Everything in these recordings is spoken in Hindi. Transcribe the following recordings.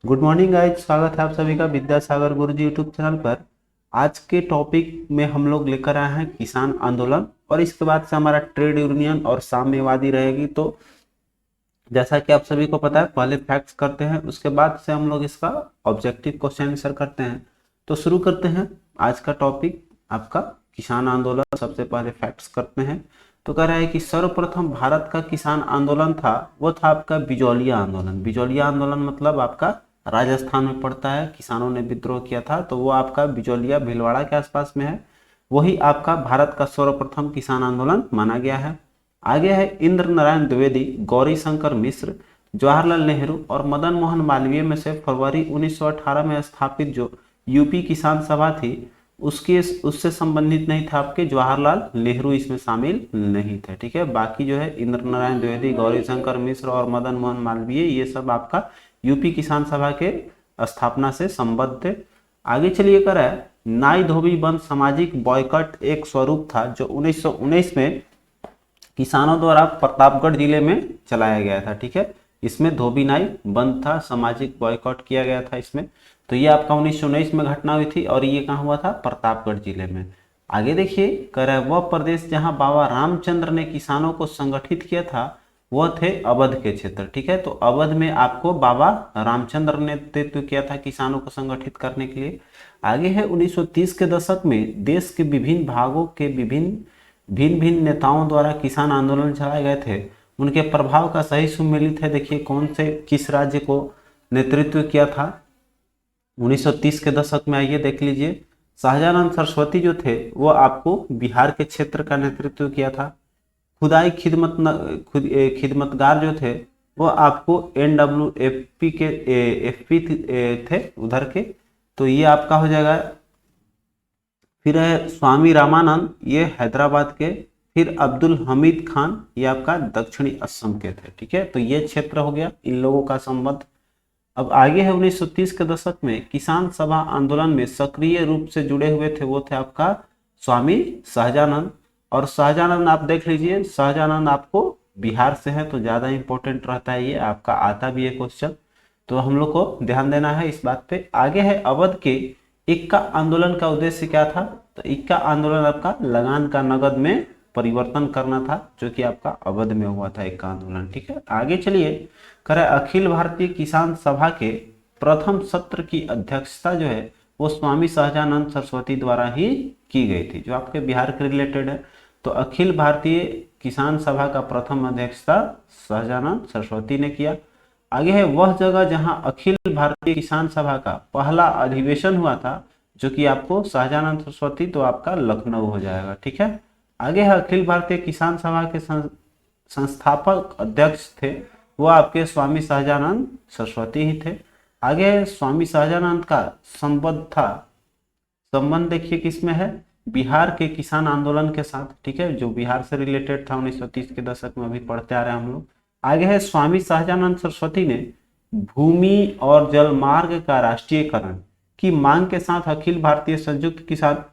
गुड मॉर्निंग गाइस, स्वागत है आप सभी का विद्यासागर गुरुजी यूट्यूब चैनल पर। आज के टॉपिक में हम लोग लेकर आए हैं किसान आंदोलन और इसके बाद से हमारा ट्रेड यूनियन और साम्यवादी रहेगी। तो जैसा कि आप सभी को पता है, पहले फैक्ट्स करते हैं, उसके बाद से हम लोग इसका ऑब्जेक्टिव क्वेश्चन आंसर करते हैं। तो शुरू करते हैं आज का टॉपिक आपका किसान आंदोलन। सबसे पहले फैक्ट्स करते हैं। तो कह रहा है कि सर्वप्रथम भारत का किसान आंदोलन था वो था आपका बिजौलिया आंदोलन। बिजौलिया आंदोलन मतलब आपका राजस्थान में पड़ता है। किसानों ने विद्रोह किया था तो वो आपका बिजौलिया भीलवाड़ा के आसपास में है। वही आपका भारत का सर्वप्रथम किसान आंदोलन माना गया है। आगे है इंद्र नारायण द्विवेदी, गौरी शंकर मिश्र, जवाहरलाल नेहरू और मदन मोहन मालवीय में से फरवरी 1918 में स्थापित जो यूपी किसान सभा थी उसके उससे संबंधित नहीं था आपके जवाहरलाल नेहरू, इसमें शामिल नहीं थे। ठीक है, बाकी जो है इंद्र नारायण द्विवेदी, गौरी शंकर मिश्र और मदन मोहन मालवीय ये सब आपका यूपी किसान सभा के स्थापना से संबद्ध थे। आगे चलिए कर है नाई धोबी बंद सामाजिक बॉयकॉट एक स्वरूप था जो 1919 में किसानों द्वारा प्रतापगढ़ जिले में चलाया गया था। ठीक है, इसमें धोबी नाई बंद था, सामाजिक बॉयकॉट किया गया था इसमें। तो ये आपका 1919 में घटना हुई थी और ये कहाँ हुआ था? प्रतापगढ़ जिले में। आगे देखिए कह रहा है वह प्रदेश जहां बाबा रामचंद्र ने किसानों को संगठित किया था वह थे अवध के क्षेत्र। ठीक है, तो अवध में आपको बाबा रामचंद्र ने नेतृत्व किया था किसानों को संगठित करने के लिए। आगे है 1930 के दशक में देश के विभिन्न भागों के भिन्न भिन्न नेताओं द्वारा किसान आंदोलन चलाए गए थे। उनके प्रभाव का सही सुमेलित है। देखिए कौन से किस राज्य को नेतृत्व किया था 1930 के दशक में, आइए देख लीजिए। शाहजानंद सरस्वती जो थे वो आपको बिहार के क्षेत्र का नेतृत्व किया था। खुदाई खिदमतगार जो थे वो आपको NWFP के FP थे उधर के। तो ये आपका हो जाएगा। फिर है स्वामी रामानंद, ये हैदराबाद के। फिर अब्दुल हमीद खान, ये आपका दक्षिणी असम के थे। ठीक है, तो ये क्षेत्र हो गया इन लोगों का संबंध। अब आगे है 1930 के दशक में किसान सभा आंदोलन में सक्रिय रूप से जुड़े हुए थे वो थे आपका स्वामी सहजानंद। और सहजानंद आप देख लीजिए, सहजानंद आपको बिहार से है तो ज्यादा इंपॉर्टेंट रहता है, ये आपका आता भी है क्वेश्चन, तो हम लोग को ध्यान देना है इस बात पे। आगे है अवध के इक्का आंदोलन का उद्देश्य क्या था? तो इक्का आंदोलन आपका लगान का नगद में परिवर्तन करना था जो कि आपका अवध में हुआ था इक्का आंदोलन। ठीक है, आगे चलिए करें अखिल भारतीय किसान सभा के प्रथम सत्र की अध्यक्षता जो है वो स्वामी सहजानंद सरस्वती द्वारा ही की गई थी, जो आपके बिहार के रिलेटेड है। तो अखिल भारतीय किसान सभा का प्रथम अध्यक्षता सहजानंद सरस्वती ने किया। आगे है वह जगह जहां अखिल भारतीय किसान सभा का पहला अधिवेशन हुआ था जो कि आपको सहजानंद सरस्वती, तो आपका लखनऊ हो जाएगा। ठीक है, आगे है अखिल भारतीय किसान सभा के संस्थापक अध्यक्ष थे वो आपके स्वामी सहजानंद सरस्वती ही थे। आगे स्वामी सहजानंद का संबंध देखिए किसमें है? बिहार के किसान आंदोलन के साथ। ठीक है, जो बिहार से रिलेटेड था 1930 के दशक में, अभी पढ़ते आ रहे हैं हम लोग। आगे है स्वामी सहजानंद सरस्वती ने भूमि और जल मार्ग का राष्ट्रीयकरण की मांग के साथ अखिल भारतीय संयुक्त किसान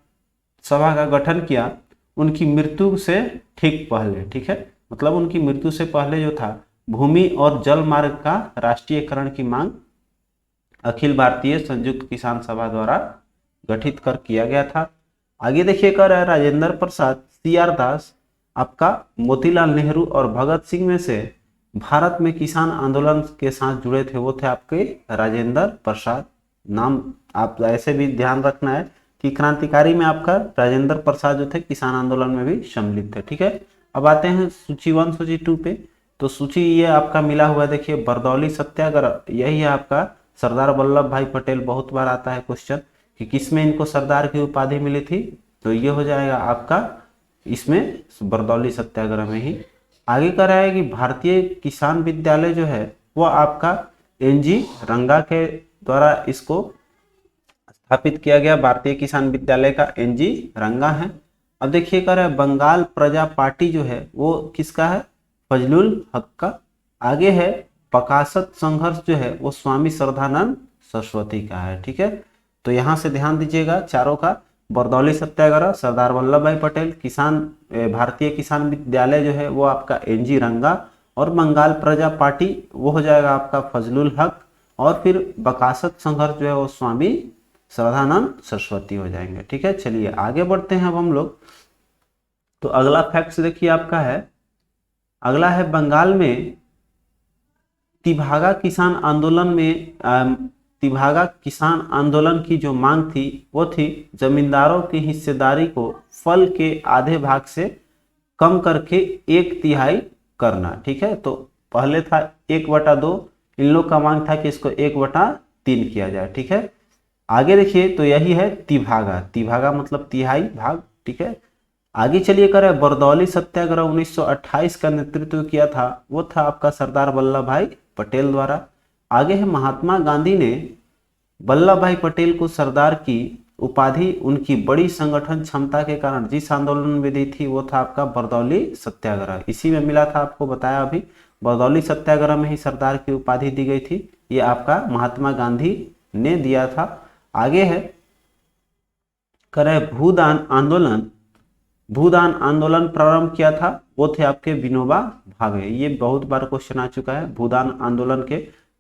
सभा का गठन किया उनकी मृत्यु से ठीक पहले। ठीक है, मतलब उनकी मृत्यु से पहले जो था भूमि और जल मार्ग का राष्ट्रीयकरण की मांग अखिल भारतीय संयुक्त किसान सभा द्वारा गठित कर किया गया था। आगे देखिए कर राजेंद्र प्रसाद, CR दास, आपका मोतीलाल नेहरू और भगत सिंह में से भारत में किसान आंदोलन के साथ जुड़े थे वो थे आपके राजेंद्र प्रसाद। नाम आप ऐसे भी ध्यान रखना है कि क्रांतिकारी में आपका राजेंद्र प्रसाद जो थे किसान आंदोलन में भी सम्मिलित थे। ठीक है, अब आते हैं सूची 1 सूची 2 पे। तो सूची ये आपका मिला हुआ है, देखिए बरदौली सत्याग्रह, यही है आपका सरदार वल्लभ भाई पटेल। बहुत बार आता है क्वेश्चन कि किसमें इनको सरदार की उपाधि मिली थी, तो ये हो जाएगा आपका इसमें बरदौली सत्याग्रह में ही। आगे कह रहा है कि भारतीय किसान विद्यालय जो है वो आपका NG रंगा के द्वारा इसको स्थापित किया गया। भारतीय किसान विद्यालय का NG रंगा है। अब देखिए कह रहा है बंगाल प्रजा पार्टी जो है वो किसका है? फजलुल हक का। आगे है प्रकाशत संघर्ष जो है वो स्वामी श्रद्धानंद सरस्वती का है। ठीक है, तो यहां से ध्यान दीजिएगा चारों का। बरदौली सत्याग्रह सरदार वल्लभ भाई पटेल, भारतीय किसान विद्यालय जो है वो आपका NG रंगा, और बंगाल प्रजा पार्टी वो हो जाएगा आपका फजलुल हक। और फिर बकासत संघर्ष जो है वो स्वामी श्रद्धानंद सरस्वती हो जाएंगे। ठीक है, चलिए आगे बढ़ते हैं अब हम लोग। तो अगला फैक्ट देखिए आपका है, अगला है बंगाल में तिभागा किसान आंदोलन में तिभागा किसान आंदोलन की जो मांग थी वो थी जमींदारों की हिस्सेदारी को फल के आधे भाग से कम करके 1/3 करना। ठीक है, तो पहले था 1/2, इन लोग का मांग था कि इसको 1/3 किया जाए। ठीक है, आगे देखिए तो यही है तिभागा, तिभागा मतलब तिहाई भाग। ठीक है, आगे चलिए करें बरदौली सत्याग्रह 1928 का नेतृत्व किया था, वो था आपका सरदार वल्लभ भाई पटेल द्वारा। आगे है महात्मा गांधी ने वल्लभ भाई पटेल को सरदार की उपाधि उनकी बड़ी संगठन क्षमता के कारण जिस आंदोलन में दी थी वो था आपका बरदौली सत्याग्रह, इसी में मिला था, आपको बताया अभी। बरदौली सत्याग्रह में ही सरदार की उपाधि दी गई थी, ये आपका महात्मा गांधी ने दिया था। आगे है करें भूदान आंदोलन, भूदान आंदोलन प्रारंभ किया था, वो थे आपके विनोबा भावे। ये बहुत बार क्वेश्चन आ चुका है, भूदान आंदोलन के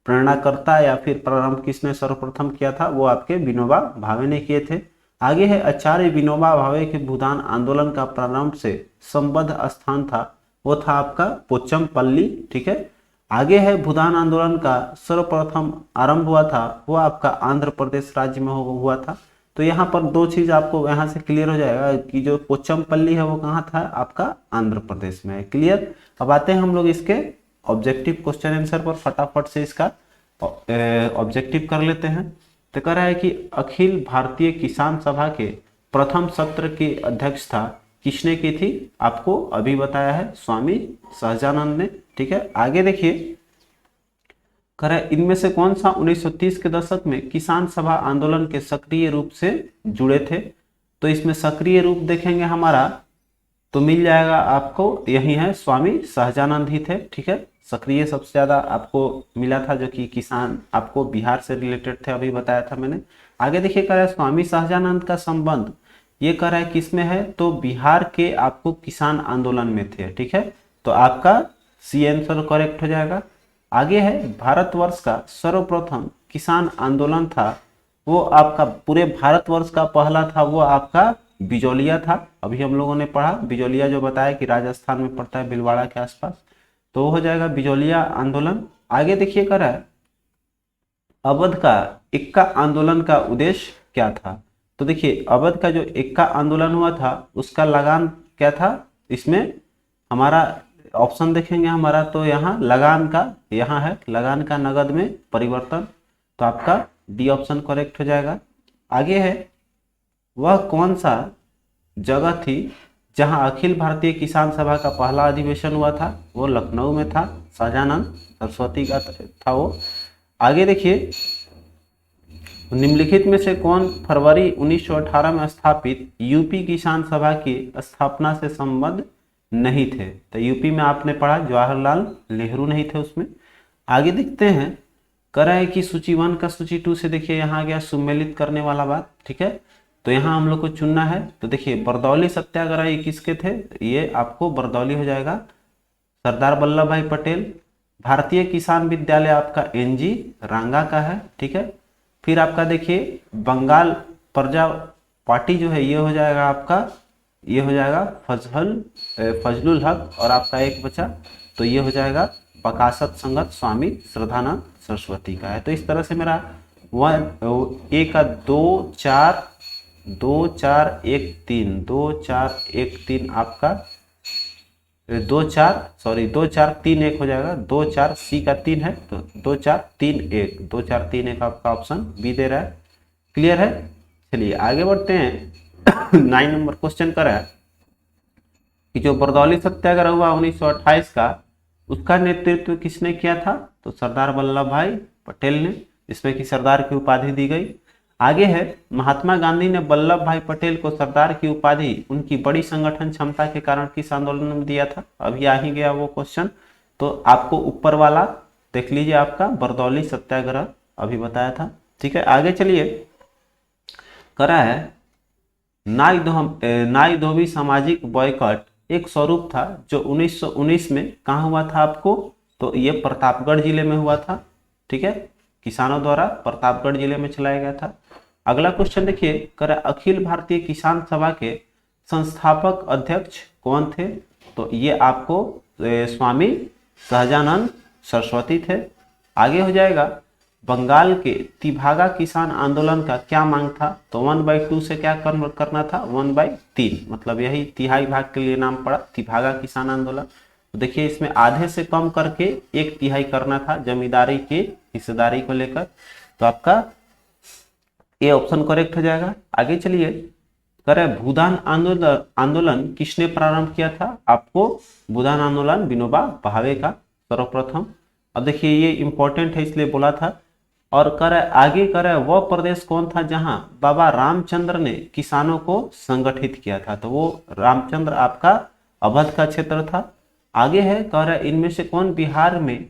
प्रेरणाकर्ता या फिर प्रारंभ किसने सर्वप्रथम किया था, वो आपके विनोबा भावे ने किए थे। आगे है आचार्य विनोबा भावे के भूदान आंदोलन का प्रारंभ से संबद्ध स्थान था, वो था आपका पोचमपल्ली। ठीक है, आगे है भूदान आंदोलन का सर्वप्रथम आरंभ हुआ था, वो आपका आंध्र प्रदेश राज्य में हुआ था। तो यहाँ पर दो चीज आपको यहाँ से क्लियर हो जाएगा कि जो पोचमपल्ली है वो कहाँ था, आपका आंध्र प्रदेश में है। क्लियर। अब आते हैं हम लोग इसके ऑब्जेक्टिव क्वेश्चन आंसर पर, फटाफट से इसका ऑब्जेक्टिव कर लेते हैं। तो कह रहा है कि अखिल भारतीय किसान सभा के प्रथम सत्र की अध्यक्षता किसने की थी, आपको अभी बताया है, स्वामी सहजानंद ने। ठीक है, आगे देखिए कह रहा है इनमें से कौन सा 1930 के दशक में किसान सभा आंदोलन के सक्रिय रूप से जुड़े थे। तो इसमें सक्रिय रूप देखेंगे हमारा तो मिल जाएगा आपको, यही है स्वामी सहजानंद ही थे। ठीक है, सक्रिय सबसे ज्यादा आपको मिला था, जो कि किसान आपको बिहार से रिलेटेड थे, अभी बताया था मैंने। आगे देखिए कह रहा है स्वामी सहजानंद का संबंध ये कह रहा है किसमें है, तो बिहार के आपको किसान आंदोलन में थे। ठीक है, तो आपका सी आंसर करेक्ट हो जाएगा। आगे है भारतवर्ष का सर्वप्रथम किसान आंदोलन था, वो आपका पूरे भारतवर्ष का पहला था, वो आपका बिजौलिया था। अभी हम लोगों ने पढ़ा बिजौलिया, जो बताया कि राजस्थान में पड़ता है, भीलवाड़ा के आसपास, तो वो हो जाएगा बिजौलिया आंदोलन। आगे देखिए कर रहा है अवध का इक्का आंदोलन का उद्देश्य क्या था। तो देखिए अवध का जो इक्का आंदोलन हुआ था उसका लगान क्या था, इसमें हमारा ऑप्शन देखेंगे हमारा, तो यहाँ लगान का, यहाँ है लगान का नगद में परिवर्तन, तो आपका डी ऑप्शन करेक्ट हो जाएगा। आगे है वह कौन सा जगह थी जहां अखिल भारतीय किसान सभा का पहला अधिवेशन हुआ था, वो लखनऊ में था, सहजानंद सरस्वती का था वो। आगे देखिए निम्नलिखित में से कौन फरवरी 1918 में स्थापित यूपी किसान सभा की स्थापना से संबद्ध नहीं थे। तो यूपी में आपने पढ़ा जवाहरलाल नेहरू नहीं थे उसमें। आगे देखते हैं कह रहा है कि सूची 1 का सूची 2 से देखिए यहाँ गया सुमेलित करने वाला बात। ठीक है, तो यहाँ हम लोग को चुनना है। तो देखिए बरदौली सत्याग्रह ये किसके थे, ये आपको बरदौली हो जाएगा, सरदार वल्लभ भाई पटेल। भारतीय किसान विद्यालय आपका NG रांगा का है। ठीक है, फिर आपका देखिए बंगाल प्रजा पार्टी जो है ये हो जाएगा आपका, ये हो जाएगा फजलुल हक, और आपका एक बचा तो ये हो जाएगा बकासत संघर्ष स्वामी श्रद्धानंद सरस्वती का है। तो इस तरह से मेरा 1 का 2 4 2 4 1 3 2 4 1 3 आपका 2 4 3 1 हो जाएगा, 2 4 सी का 3 है, तो 2 4 3 1 2 4 3 1 आपका ऑप्शन बी दे रहा है। क्लियर है, चलिए आगे बढ़ते हैं। 9 नंबर क्वेश्चन कर रहा है कि जो बरदौली सत्याग्रह हुआ 1928 का, उसका नेतृत्व किसने किया था, तो सरदार वल्लभ भाई पटेल ने, इसमें कि सरदार की उपाधि दी गई। आगे है महात्मा गांधी ने वल्लभ भाई पटेल को सरदार की उपाधि उनकी बड़ी संगठन क्षमता के कारण किस आंदोलन में दिया था, अभी आ ही गया वो क्वेश्चन। तो आपको ऊपर वाला देख लीजिए, आपका बरदौली सत्याग्रह अभी बताया था। ठीक है, आगे चलिए करा है नाई धोबी सामाजिक बॉयकॉट एक स्वरूप था जो 1919 में कहाँ हुआ था आपको, तो ये प्रतापगढ़ जिले में हुआ था। ठीक है, किसानों द्वारा प्रतापगढ़ जिले में चलाया गया था। अगला क्वेश्चन देखिए, कर अखिल भारतीय किसान सभा के संस्थापक अध्यक्ष कौन थे? तो ये आपको स्वामी सहजानंद सरस्वती थे। आगे हो जाएगा, बंगाल के तिभागा किसान आंदोलन का क्या मांग था? तो 1/2 से क्या करना था? 1/3, मतलब यही तिहाई भाग के लिए नाम पड़ा तिभागा किसान आंदोलन। तो देखिए इसमें आधे से कम करके 1/3 करना था जमींदारी की हिस्सेदारी को लेकर। तो आपका ये ऑप्शन करेक्ट हो जाएगा। आगे चलिए, करें भूदान आंदोलन किसने प्रारंभ किया था? आपको भूदान आंदोलन विनोबा भावे का सर्वप्रथम। अब देखिए ये इंपॉर्टेंट है इसलिए बोला था। और करे आगे करे वह प्रदेश कौन था जहां बाबा रामचंद्र ने किसानों को संगठित किया था? तो वो रामचंद्र आपका अवध का क्षेत्र था। आगे है कह रहे इनमें से कौन बिहार में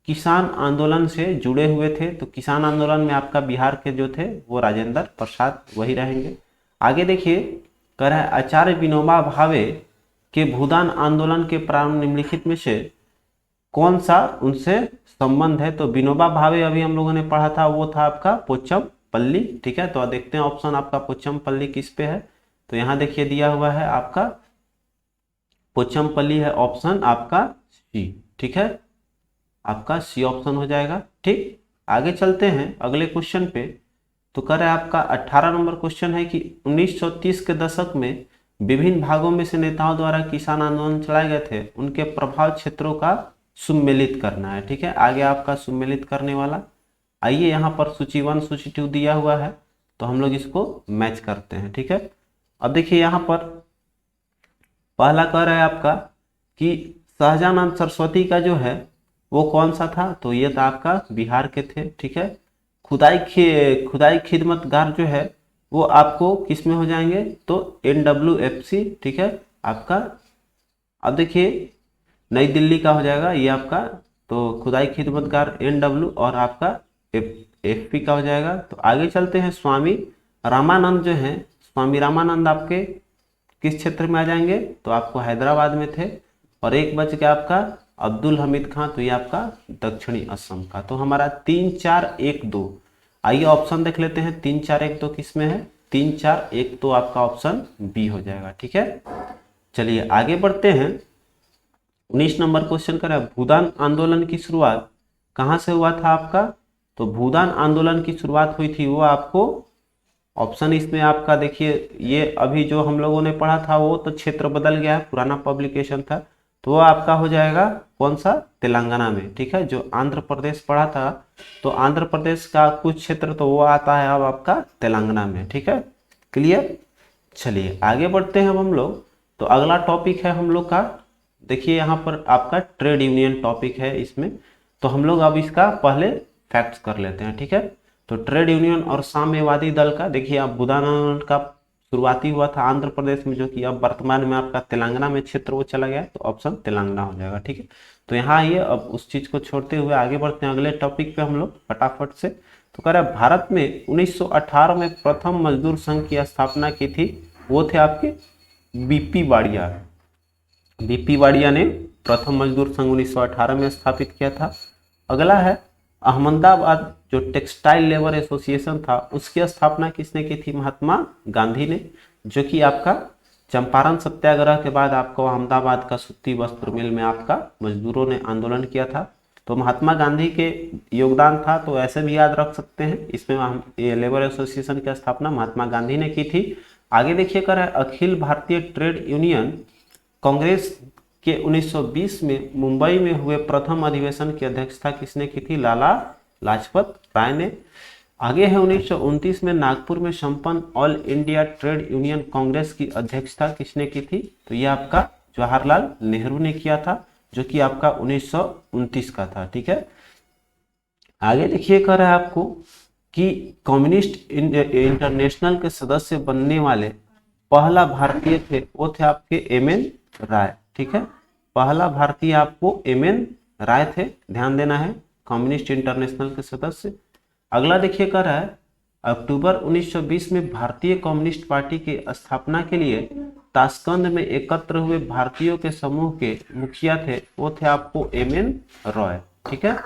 किसान आंदोलन से जुड़े हुए थे? तो किसान आंदोलन में आपका बिहार के जो थे वो राजेंद्र प्रसाद वही रहेंगे। आगे देखिए कह रहा है आचार्य विनोबा भावे के भूदान आंदोलन के प्रारंभ निम्नलिखित में से कौन सा उनसे संबंध है? तो विनोबा भावे अभी हम लोगों ने पढ़ा था, वो था आपका पोचमपल्ली। ठीक है, तो देखते हैं ऑप्शन आपका पोचमपल्ली किस पे है। तो यहाँ देखिए दिया हुआ है आपका पोचमपल्ली है ऑप्शन आपका सी। ठीक है, आपका सी ऑप्शन हो जाएगा। ठीक, आगे चलते हैं अगले क्वेश्चन पे। तो कह रहे आपका 18 नंबर क्वेश्चन है कि 1930 के दशक में विभिन्न भागों में से नेताओं द्वारा किसान आंदोलन चलाए गए थे, उनके प्रभाव क्षेत्रों का सुमेलित करना है। ठीक है, आगे आपका सुमेलित करने वाला। आइए यहाँ पर सूची 1 सूची 2 दिया हुआ है, तो हम लोग इसको मैच करते हैं। ठीक है, अब देखिए यहाँ पर पहला कह रहा है आपका कि सहजानंद सरस्वती का जो है वो कौन सा था? तो ये था आपका बिहार के थे। ठीक है, खुदाई खिदमतगार जो है वो आपको किस में हो जाएंगे? तो NWFC। ठीक है आपका, अब देखिए नई दिल्ली का हो जाएगा ये आपका। तो खुदाई खिदमतगार NW और आपका FP का हो जाएगा। तो आगे चलते हैं, स्वामी रामानंद जो है, स्वामी रामानंद आपके किस क्षेत्र में आ जाएंगे? तो आपको हैदराबाद में थे। और एक बच गया आपका अब्दुल हमीद खां, तो ये आपका दक्षिणी असम का। तो हमारा 3 4 1 2। आइए ऑप्शन देख लेते हैं, 3 4 1 2 किस में है? 3 4 1 2 आपका ऑप्शन बी हो जाएगा। ठीक है, चलिए आगे बढ़ते हैं। 19 नंबर क्वेश्चन कर रहा है भूदान आंदोलन की शुरुआत कहाँ से हुआ था आपका? तो भूदान आंदोलन की शुरुआत हुई थी वो आपको ऑप्शन इसमें आपका देखिए, ये अभी जो हम लोगों ने पढ़ा था वो तो क्षेत्र बदल गया है, पुराना पब्लिकेशन था। तो वो आपका हो जाएगा कौन सा? तेलंगाना में। ठीक है, जो आंध्र प्रदेश पढ़ा था तो आंध्र प्रदेश का कुछ क्षेत्र तो वो आता है अब आपका तेलंगाना में। ठीक है, क्लियर। चलिए आगे बढ़ते हैं अब हम लोग। तो अगला टॉपिक है हम लोग का, देखिए यहाँ पर आपका ट्रेड यूनियन टॉपिक है इसमें। तो हम लोग अब इसका पहले फैक्ट्स कर लेते हैं। ठीक है, तो ट्रेड यूनियन और साम्यवादी दल का देखिए आप भूदान आंदोलन का शुरुआती हुआ था आंध्र प्रदेश में, जो कि अब वर्तमान में आपका तेलंगाना में क्षेत्र वो चला गया है। तो ऑप्शन तेलंगाना हो जाएगा। ठीक है, तो यहाँ आइए अब उस चीज को छोड़ते हुए आगे बढ़ते हैं अगले टॉपिक पे हम लोग फटाफट से। तो कह रहा है भारत में 1918 में प्रथम मजदूर संघ की स्थापना की थी, वो थे आपके बीपी वाड़िया। बीपी वाड़िया ने प्रथम मजदूर संघ 1918 में स्थापित किया था। अगला है अहमदाबाद जो टेक्सटाइल लेबर एसोसिएशन था उसकी स्थापना किसने की थी? महात्मा गांधी ने, जो कि आपका चंपारण सत्याग्रह के बाद आपको अहमदाबाद का सूती वस्त्र मिल में आपका मजदूरों ने आंदोलन किया था। तो महात्मा गांधी के योगदान था, तो ऐसे भी याद रख सकते हैं। इसमें हम लेबर एसोसिएशन की स्थापना महात्मा गांधी ने की थी। आगे देखिए कर अखिल भारतीय ट्रेड यूनियन कांग्रेस के 1920 में मुंबई में हुए प्रथम अधिवेशन की अध्यक्षता किसने की थी? लाला लाजपत राय ने। आगे है 1929 में नागपुर में संपन्न all India trade union Congress की अध्यक्षता किसने की थी? तो ये आपका जवाहरलाल नेहरू ने किया था, जो कि आपका 1929 का था। ठीक है, आगे देखिए कह रहा है आपको कि कम्युनिस्ट इंटरनेशनल के सदस्य बनने वाले पहला भारतीय थे, वो थे आपके MN राय। ठीक है, पहला भारतीय आपको MN राय थे, ध्यान देना है, कम्युनिस्ट इंटरनेशनल के सदस्य। अगला देखिए कर रहा है अक्टूबर 1920 में भारतीय कम्युनिस्ट पार्टी की स्थापना के लिए ताशकंद में एकत्र हुए भारतीयों के समूह के मुखिया थे, वो थे आपको MN रॉय। ठीक है,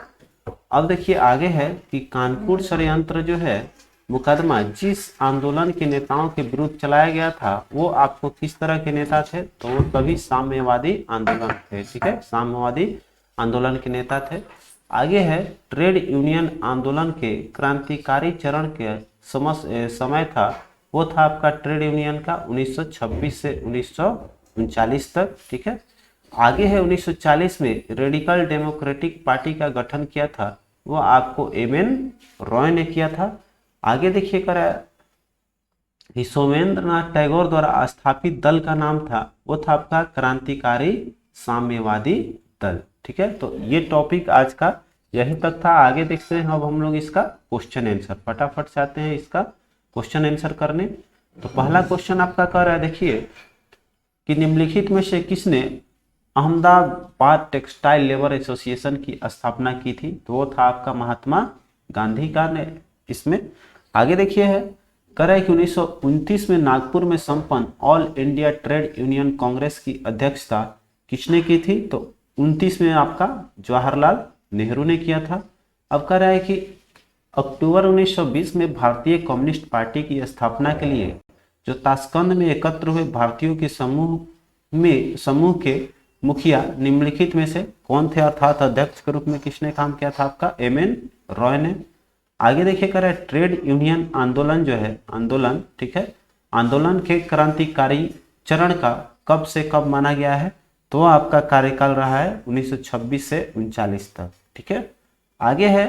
अब देखिए आगे है कि कानपुर षड्यंत्र जो है मुकदमा जिस आंदोलन के नेताओं के विरुद्ध चलाया गया था वो आपको किस तरह के नेता थे, तो वो सभी साम्यवादी आंदोलन थे। ठीक है, साम्यवादी आंदोलन के नेता थे। आगे है ट्रेड यूनियन आंदोलन के क्रांतिकारी चरण के समय था, वो था आपका ट्रेड यूनियन का 1926 से 1939 तक। ठीक है, आगे है 1940 में रेडिकल डेमोक्रेटिक पार्टी का गठन किया था, वो आपको एम.एन. रॉय ने किया था। आगे देखिए करा कि सोमेंद्र नाथ टैगोर द्वारा स्थापित दल का नाम था, वो था आपका क्रांतिकारी साम्यवादी दल। ठीक है, तो ये टॉपिक आज का यही तक था। आगे देखते हैं अब हम लोग इसका क्वेश्चन आंसर, फटाफट से आते हैं इसका क्वेश्चन आंसर करने। तो पहला क्वेश्चन आपका कह रहा है, देखिए कि निम्नलिखित में से किसने अहमदाबाद टेक्सटाइल लेबर एसोसिएशन की स्थापना की थी, तो वो था आपका महात्मा गांधी का ने इसमें। आगे देखिए है कह रहा है कि 1929 में नागपुर में संपन्न all India trade union Congress की अध्यक्षता किसने की थी, तो 29 में आपका जवाहरलाल नेहरू ने किया था। अब कह रहा है कि अक्टूबर 1920 में भारतीय कम्युनिस्ट पार्टी की स्थापना के लिए जो ताशकंद में एकत्र हुए भारतीयों के समूह के मुखिया निम्नलिखित में से कौन थे, अर्थात अध्यक्ष के रूप में किसने काम किया था, आपका एम.एन. रॉय ने। आगे देखिए कर रहा है ट्रेड यूनियन आंदोलन जो है आंदोलन, ठीक है, आंदोलन के क्रांतिकारी चरण का कब से कब माना गया है, तो आपका कार्यकाल रहा है 1926 से 1939 तक। ठीक है, आगे है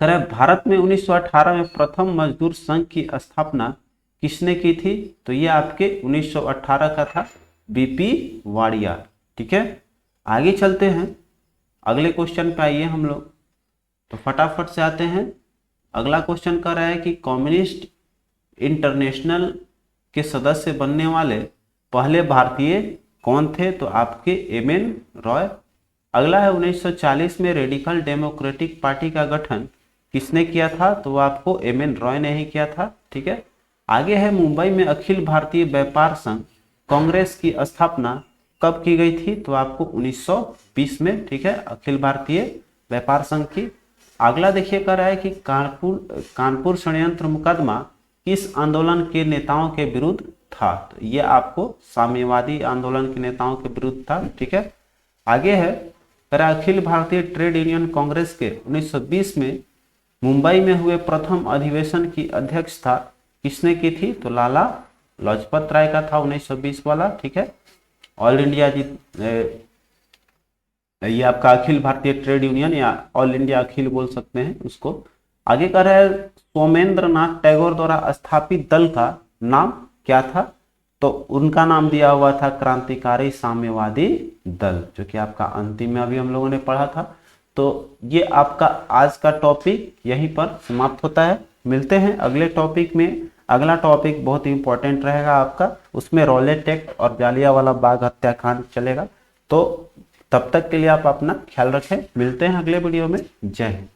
कह रहा है भारत में 1918 में प्रथम मजदूर संघ की स्थापना किसने की थी, तो ये आपके 1918 का था बीपी वाडिया। ठीक है, आगे चलते हैं अगले क्वेश्चन पे आइए हम लोग, तो फटाफट से आते हैं। अगला क्वेश्चन कर रहा है कि कम्युनिस्ट इंटरनेशनल के सदस्य बनने वाले पहले भारतीय कौन थे, तो आपके एम.एन. रॉय। अगला है 1940 में रेडिकल डेमोक्रेटिक पार्टी का गठन किसने किया था, तो आपको एम.एन. रॉय ने ही किया था। ठीक है, आगे है मुंबई में अखिल भारतीय व्यापार संघ कांग्रेस की स्थापना कब की गई थी, तो आपको 1920 में। ठीक है, अखिल भारतीय व्यापार संघ की। अगला देखिए कर रहा है कि कानपुर षड्यंत्र मुकदमा किस आंदोलन के नेताओं के विरुद्ध था, तो ये आपको साम्यवादी आंदोलन के नेताओं के विरुद्ध था। ठीक है, आगे है अखिल भारतीय ट्रेड यूनियन कांग्रेस के 1920 में मुंबई में हुए प्रथम अधिवेशन की अध्यक्षता किसने की थी, तो लाला लाजपत राय का था 1920 वाला। ठीक है, ऑल इंडिया ये आपका अखिल भारतीय ट्रेड यूनियन या ऑल इंडिया अखिल बोल सकते हैं उसको। आगे कह रहा है सोमेंद्र नाथ टैगोर द्वारा स्थापित दल का नाम क्या था, तो उनका नाम दिया हुआ था क्रांतिकारी साम्यवादी दल, जो कि आपका अंतिम में अभी हम लोगों ने पढ़ा था। तो ये आपका आज का टॉपिक यहीं पर समाप्त होता है। मिलते हैं अगले टॉपिक में। अगला टॉपिक बहुत इंपॉर्टेंट रहेगा आपका, उसमें रॉलेट एक्ट और जालियांवाला बाग हत्याकांड चलेगा। तो तब तक के लिए आप अपना ख्याल रखें, मिलते हैं अगले वीडियो में। जय हिंद।